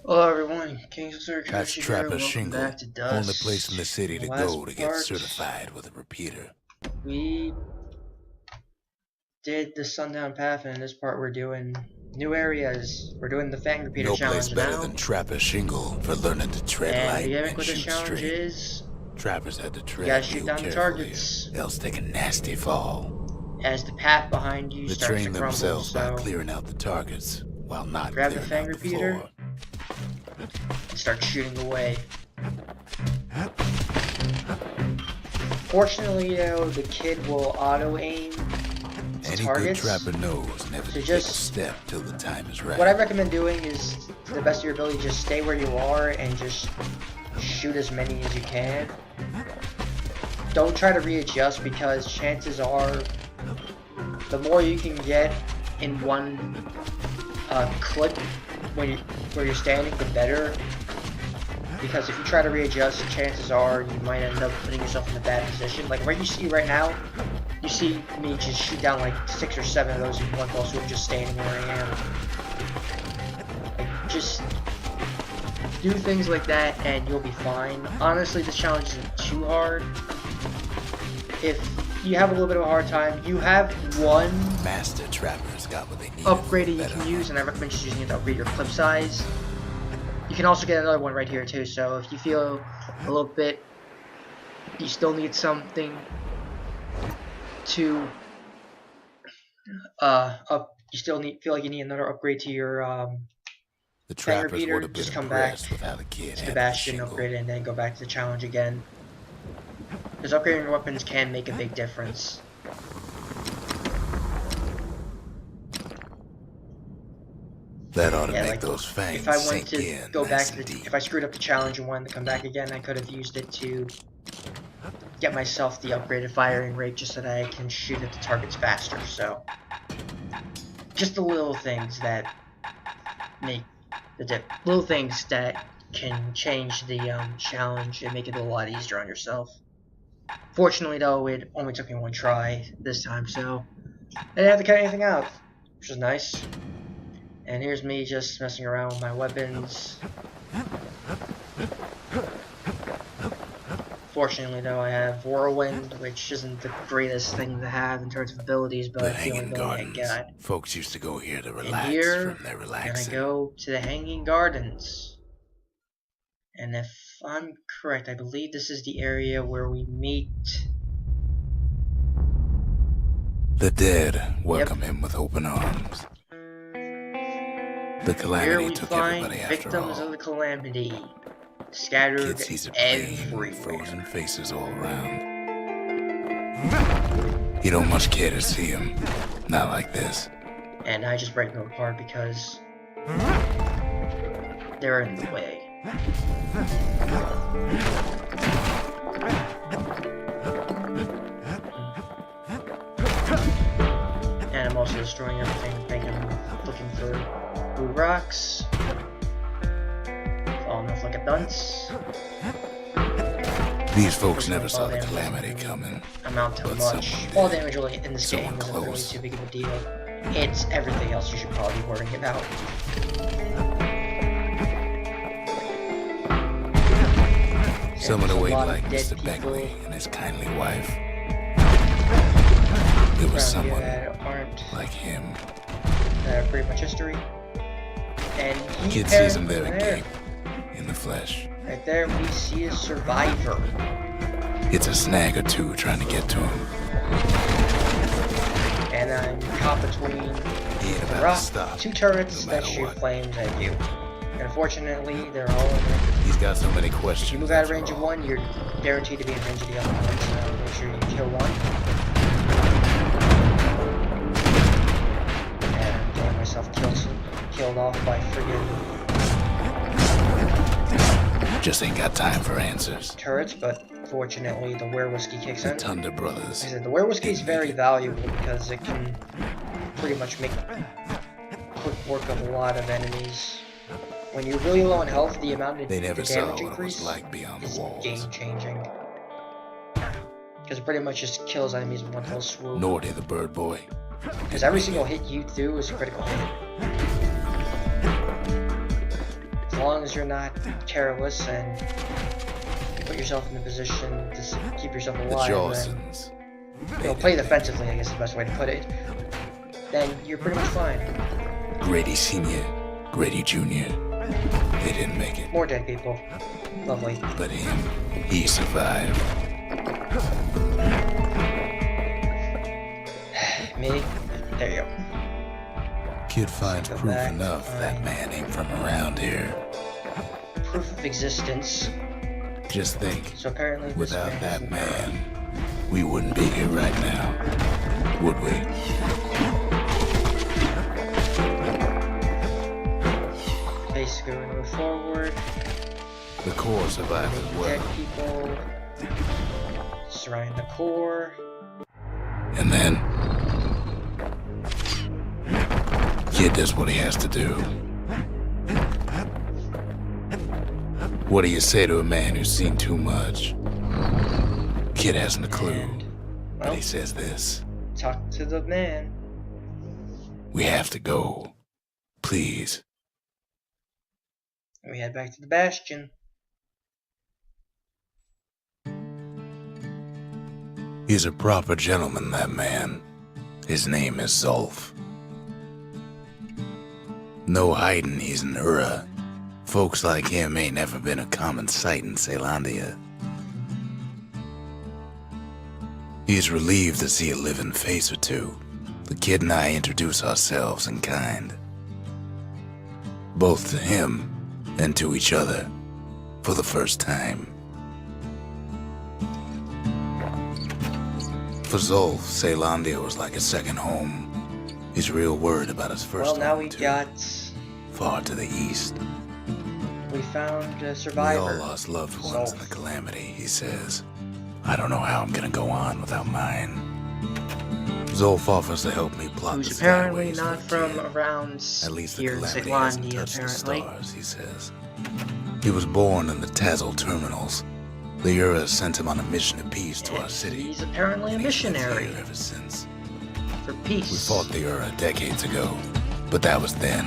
Hello everyone, That's KingslayerKoshy here. Trapper Welcome Shingle, back to Dust. only place in the city to go to get certified with a repeater. We did the Sundown Path, and in this part we're doing new areas. We're doing the Fang Repeater No challenge place better now. than Trapper Shingle for learning to tread And light the gimmick and with this shoot challenge straight. is Trappers had to tread you gotta shoot down the carefully, targets, else take a nasty fall. as the path behind you They starts train to crumble. themselves by So clearing out the targets while not grab the clearing Fang out the Repeater floor. and start shooting away. Fortunately, though, the kid will auto-aim Any targets. good trapper knows never So to take a just step till the time is right. what I recommend doing is, to the best of your ability, just stay where you are and just shoot as many as you can. Don't try to readjust, because chances are the more you can get in one clip where you're standing, the better. Because if you try to readjust, chances are you might end up putting yourself in a bad position. Like where you see right now, you see me just shoot down like 6 or 7 of those in one fall swoop, just standing where I am. Like, just do things like that and you'll be fine. Honestly, this challenge isn't too hard. If you have a little bit of a hard time, you have one Master Trapper's got what they need. upgrade that you can use, and I recommend just using it to upgrade your clip size. You can also get another one right here too, so if you feel a little bit you still need something to you still feel like you need another upgrade to your The Fang trappers Repeater, would have been just come back impressed with how the kid to the handled Bastion, Shingle. upgrade it, and then go back to the challenge again. Because upgrading your weapons can make a big difference. That ought to Yeah, make like, those fangs if I wanted sink to in go nice back and to deep. if I screwed up the challenge and wanted to come back again, I could have used it to get myself the upgraded firing rate just so that I can shoot at the targets faster. So just the little things that make the little things that can change the challenge and make it a lot easier on yourself. Fortunately though, it only took me one try this time, so I didn't have to cut anything out, which is nice. And here's me just messing around with my weapons. Fortunately though, I have Whirlwind, which isn't the greatest thing to have in terms of abilities, but The it's the only Hanging ability I Gardens. got. Folks used to go here to And relax here, from their I'm gonna relaxing. go to the Hanging Gardens. And if I'm correct, I believe this is the area where we meet. The dead welcome him with open arms. The Here Calamity we took find everybody after victims all. of the Calamity, scattered Kid sees a pain, everywhere. frozen faces all around. You don't much care to see him. Not like this. And I just break them apart because they're in the way. And I'm also destroying everything. I think I'm looking for blue rocks. Falling off like a dunce. These folks never saw the Calamity coming. Amount to But much. someone Fall did. damage really in this game Someone isn't really close. too big of a deal. It's everything else you should probably be worrying about. Someone There's a away lot of like dead Mr. people Beckley and his kindly wife. There was around here someone that aren't like him. that are pretty much history. And he Kid sees him apparently there agape, in the flesh. Right there we see a survivor. It's a snag or two trying to get to him. And I'm caught between He ain't the about rock, to stop. 2 turrets no that matter shoot what. flames at you. And unfortunately, they're all in there. He's got so many If questions. you move out of after range of all. one, you're guaranteed to be in range of the other one, so make sure you kill one. And I'm getting myself killed off by friggin' Just ain't got time for answers. turrets, but fortunately the Whiskey kicks The in. Thunder Brothers. Like I said, the Whiskey is very valuable because it can pretty much make quick work of a lot of enemies. When you're really low on health, the amount of They never the saw damage what it increase was like beyond the is walls. game-changing. Because it pretty much just kills enemies in one fell swoop. Norty the Bird Boy. Because every single hit you do is a critical hit. As long as you're not careless and put yourself in a position to keep yourself The alive, Jawsons. and play defensively, I guess is the best way to put it, then you're pretty much fine. Grady Sr., Grady Jr. They didn't make it. More dead people. Lovely. But him, he survived. Me? There you go. Kid finds Go proof back. enough that man ain't from around here. Proof of existence. Just think, So apparently this without man that isn't man, we wouldn't be here right now, would we? basically we're gonna move forward. The core survived as Dead well. people. Surrounding the core. And then, Kid does what he has to do. What do you say to a man who's seen too much? Kid hasn't a clue, but he says this. Talk to the man. We have to go. Please. And we head back to the Bastion. He's a proper gentleman, that man. His name is Zulf. No hiding he's an Ura. Folks like him ain't never been a common sight in Caelandia. He's relieved to see a living face or two. The kid and I introduce ourselves in kind. Both to him and to each other for the first time. For Zulf, Caelandia was like a second home. He's real worried about his first Well, now home, we too. got... Far to the east. We found a We survivor. all lost loved ones in Zulf. the Calamity, he says. I don't know how I'm gonna go on without mine. Zulf offers to help me plot Who's the apparently skyways not for the from kid. around At least the here in Calamity hasn't Caelandia, touched the apparently. stars, he says. He was born in the Tazzle terminals. The Ura sent him on a mission of peace to our And city. he's apparently a and he's lived missionary here ever since. for peace. We fought the Ura decades ago, but that was then.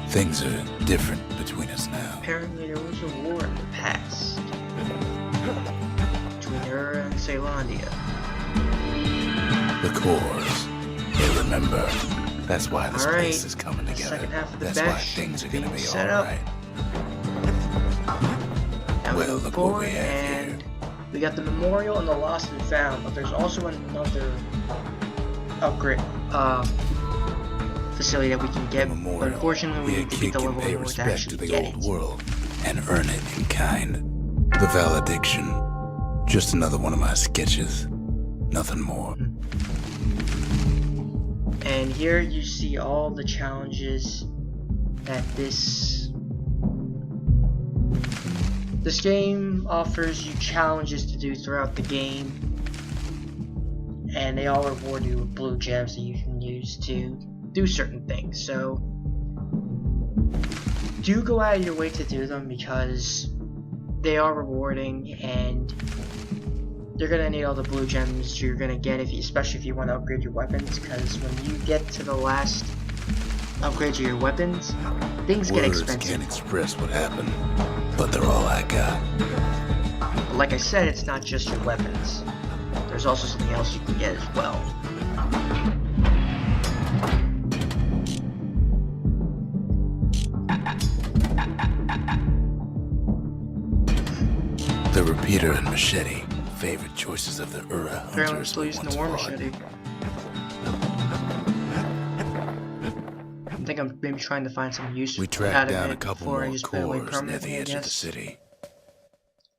Things are different between us now. Apparently there was a war in the past between Ura and Caelandia. The cores, they remember. That's why this All right, place is coming together. second half of the That's why Bastion things are is gonna being be set up. alright. Now we Well, move look what we forward, have and we got the memorial and the lost and found, but there's also another upgrade facility that we can get. But Memorial. unfortunately, we need to beat the can level pay in order to respect to actually the get old it. world and earn it in kind. The valediction. Just another one of my sketches. Nothing more. And here you see all the challenges that this game offers you challenges to do throughout the game, and they all reward you with blue gems that you can use to do certain things. So do go out of your way to do them because they are rewarding, and you're gonna need all the blue gems you're gonna get, especially if you want to upgrade your weapons, because when you get to the last upgrade to your weapons, things get Words expensive. can't express what happened, but they're all I got. But like I said, it's not just your weapons. There's also something else you can get as well. The repeater and machete, favorite choices of the Ura Apparently I'm hunters still we using once the war fought. machete. I think I'm maybe trying to find some use We out tracked of down it a couple before I more just put it away cores near permanently, the I edge of the guess. city.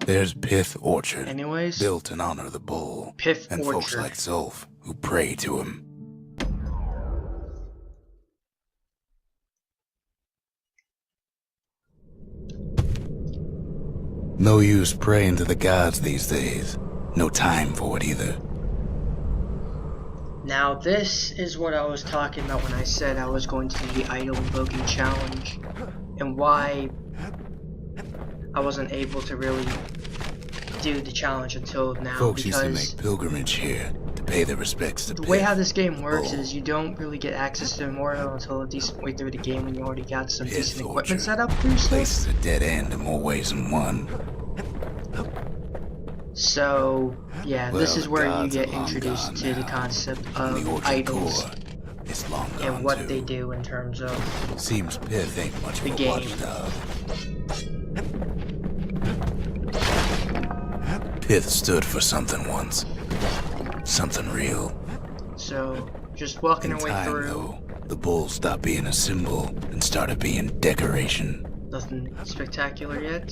There's Pyth Orchard, Anyways, built in honor of the bull, Pyth and folks Orchard. like Zulf who pray to him. No use praying to the gods these days. No time for it either. Now this is what I was talking about when I said I was going to do the idol invoking challenge, and why I wasn't able to really do the challenge until now, Folks used to because make pilgrimage here to pay their respects to The way how Pyth. this game works is you don't really get access to Immortal until a decent way through the game when you already got some Pyth decent equipment Orchard. set up for yourself. Place is a dead end in more ways than one. So, yeah, this Well, is the where you gods get are long introduced gone to the now. concept And the of Orchard idols core is long gone and what too. they do in terms of Seems Pyth ain't much the of a game. watchdog. Pyth stood for something once. Something real. So, just walking In our way time, through, though, the bull stopped being a symbol and started being decoration. nothing spectacular yet.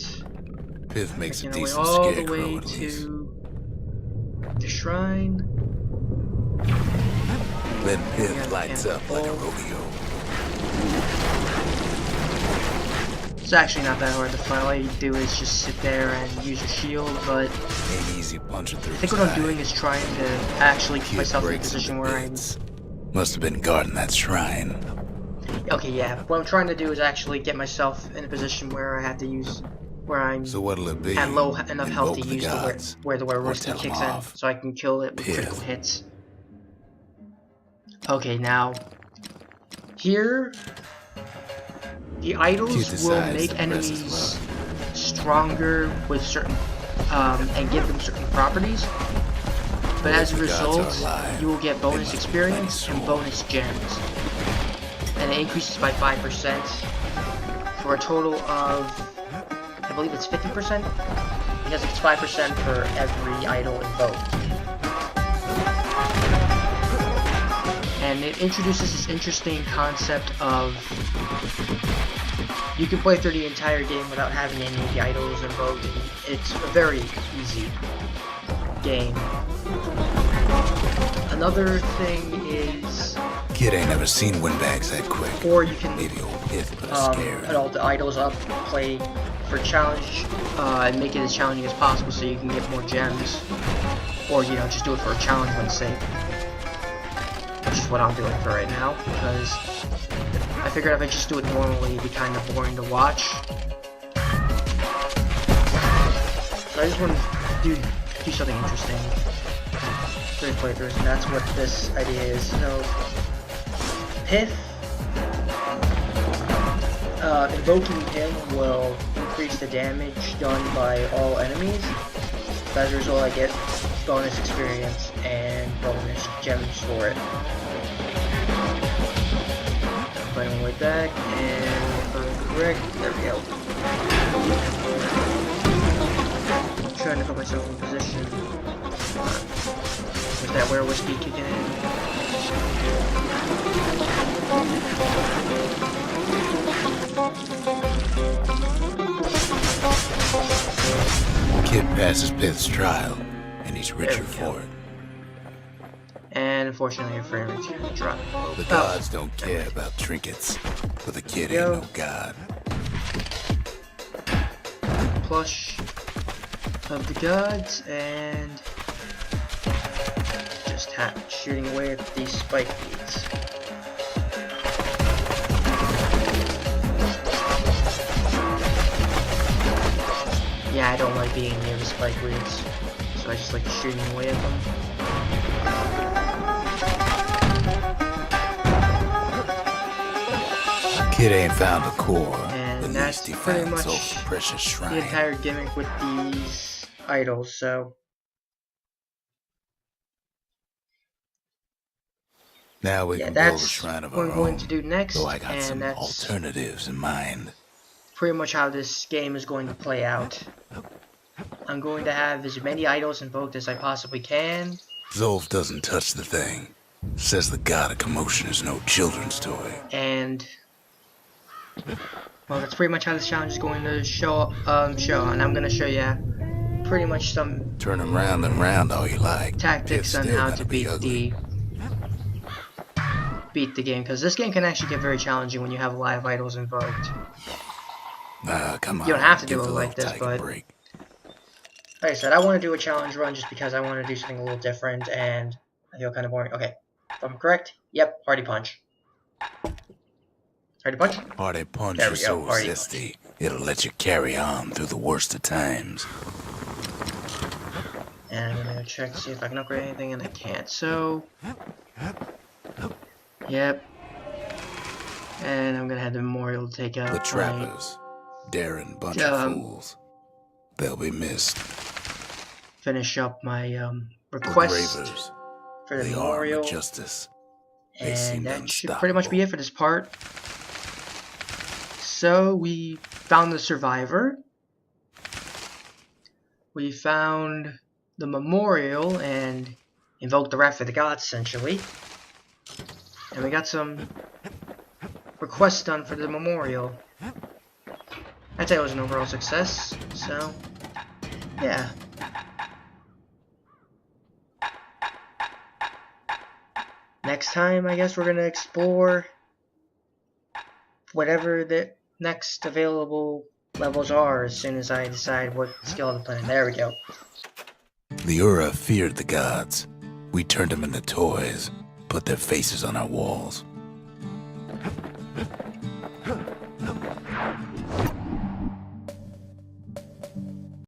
Pyth makes a Making our way decent all the scarecrow way at least. to the shrine. Then Yeah, Pyth lights up like a bull. rodeo. It's actually not that hard to fight. All you do is just sit there and use your shield, but Ain't easy punching through I think his what I'm eye. doing is trying to actually put Kid myself in a breaks position into where I'm... bits. Must have been guarding that shrine. Okay, yeah. What I'm trying to do is actually get myself in a position where I have to use... where I'm So what'll it be? at low enough health to Invoke the use gods, where the werewolf tell 'em kicks in, off. so I can kill it with Pyth. critical hits. Okay, now... Here... The idols Kid will decides make to press his enemies luck. stronger with certain... and give them certain properties. But as a The gods are result, alive. you will get bonus must be experience plenty and bonus gems. And it increases by 5% for a total of, I believe it's 50%? Because it's 5% for every idol invoked. And it introduces this interesting concept of you can play through the entire game without having any of the idols invoked. It's a very easy game. Another thing is, Kid ain't never seen windbags that quick. or you can Maybe old Pyth put us scared. put all the idols up, play for challenge, and make it as challenging as possible so you can get more gems. Or, you know, just do it for a challenge one's sake. Which is what I'm doing for right now, because I figured if I just do it normally, it'd be kind of boring to watch. So I just want to do something interesting. 3 playthroughs, and that's what this idea is. So, Pyth, invoking him will increase the damage done by all enemies. So as a result, I get bonus experience and bonus gems for it. Find my way back, and if I'm correct, there we go. I'm trying to put myself in position. With that werewolf speed kicking in. Kid passes Pyth's trial, and he's richer There we go. for it. And unfortunately, your frame rate's gonna drop. The gods don't care about trinkets, but the kid ain't no god. Plush of the gods, and just shooting away at these spike beads. Yeah, I don't like being near the spike weeds, so I just like shooting away at them. Kid ain't found a core, And at that's least he pretty found much Zolf's precious The shrine. entire gimmick with these idols, so Now we yeah, can build a that's shrine of what our we're going own, to do next, though I got and some that's alternatives in mind. pretty much how this game is going to play out. I'm going to have as many idols invoked as I possibly can. Zolf doesn't touch the thing. Says the god of commotion is no children's toy. And well, that's pretty much how this challenge is going to show. And I'm going to show you pretty much some Turn 'em round and round all you like. tactics Pyth's on still how gotta to be beat ugly. the game, because this game can actually get very challenging when you have live idols invoked. Come on. You don't have to give do it the like little this, tiger but break. like I said, I want to do a challenge run just because I want to do something a little different, and I feel kind of boring. Okay, if I'm correct, yep, Hardy Punch. Hardy Punch? Hardy punch There we is go, so Hardy zesty, it'll let you carry on through the worst of times. And I'm gonna check to see if I can upgrade anything, and I can't. So, yep. And I'm gonna have the memorial to take out The trappers, daring bunch of fools. They'll be missed. Finish up my The request gravers, for the the memorial, arm of justice. They and seemed that should pretty much be unstoppable. it for this part. So we found the survivor. We found the memorial and invoked the wrath of the gods, essentially. And we got some requests done for the memorial. I'd say it was an overall success, so yeah. Next time, I guess we're gonna explore whatever the next available levels are as soon as I decide what skill to put in. There we go. The Ura feared the gods. We turned them into toys, put their faces on our walls.